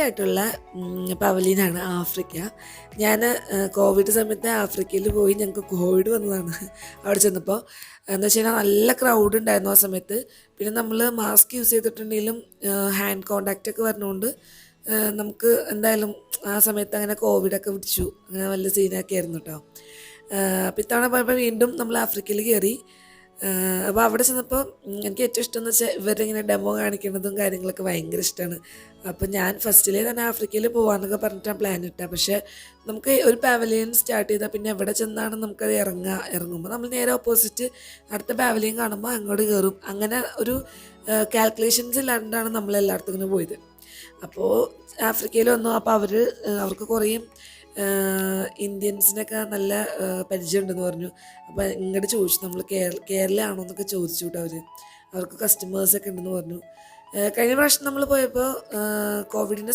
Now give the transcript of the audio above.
ആയിട്ടുള്ള പവലിയനാണ് ആഫ്രിക്ക. ഞാൻ കോവിഡ് സമയത്ത് ആഫ്രിക്കയിൽ പോയി ഞങ്ങൾക്ക് കോവിഡ് വന്നതാണ് അവിടെ ചെന്നപ്പോൾ. എന്ന് വെച്ച് കഴിഞ്ഞാൽ നല്ല ക്രൗഡ് ഉണ്ടായിരുന്നു ആ സമയത്ത്. പിന്നെ നമ്മൾ മാസ്ക് യൂസ് ചെയ്തിട്ടുണ്ടെങ്കിലും ഹാൻഡ് കോണ്ടാക്റ്റ് ഒക്കെ വരുന്നതുകൊണ്ട് നമുക്ക് എന്തായാലും ആ സമയത്ത് അങ്ങനെ കോവിഡൊക്കെ പിടിച്ചു. അങ്ങനെ വലിയ സീനൊക്കെ ആയിരുന്നു കേട്ടോ. അപ്പോൾ ഇത്തവണ പോയപ്പോൾ വീണ്ടും നമ്മൾ ആഫ്രിക്കയിൽ കയറി. അപ്പോൾ അവിടെ ചെന്നപ്പോൾ എനിക്ക് ഏറ്റവും ഇഷ്ടം എന്ന് വെച്ചാൽ ഇവരുടെ ഇങ്ങനെ ഡെമോ കാണിക്കുന്നതും കാര്യങ്ങളൊക്കെ ഭയങ്കര ഇഷ്ടമാണ്. അപ്പോൾ ഞാൻ ഫസ്റ്റിലേ തന്നെ ആഫ്രിക്കയിൽ പോകാമെന്നൊക്കെ പറഞ്ഞിട്ടാണ് പ്ലാൻ ഇട്ടത്. പക്ഷേ നമുക്ക് ഒരു പാവലിയൻ സ്റ്റാർട്ട് ചെയ്താൽ പിന്നെ എവിടെ ചെന്നാണ് നമുക്കത് ഇറങ്ങുമ്പോൾ നമ്മൾ നേരെ ഓപ്പോസിറ്റ് അടുത്ത പാവലിയൻ കാണുമ്പോൾ അങ്ങോട്ട് കയറും. അങ്ങനെ ഒരു കാൽക്കുലേഷൻസ് ഇല്ലാണ്ടാണ് നമ്മൾ എല്ലായിടത്തും ഇങ്ങനെ പോയത്. അപ്പോൾ ആഫ്രിക്കയിൽ വന്നു. അപ്പോൾ അവർക്ക് കുറേ ഇന്ത്യൻസിനൊക്കെ നല്ല പരിചയമുണ്ടെന്ന് പറഞ്ഞു. അപ്പോൾ ഇങ്ങോട്ട് ചോദിച്ചു, നമ്മൾ കേരള ആണോ എന്നൊക്കെ ചോദിച്ചു കേട്ടോ. അവർക്ക് കസ്റ്റമേഴ്സൊക്കെ ഉണ്ടെന്ന് പറഞ്ഞു. കഴിഞ്ഞ പ്രാവശ്യം നമ്മൾ പോയപ്പോൾ കോവിഡിൻ്റെ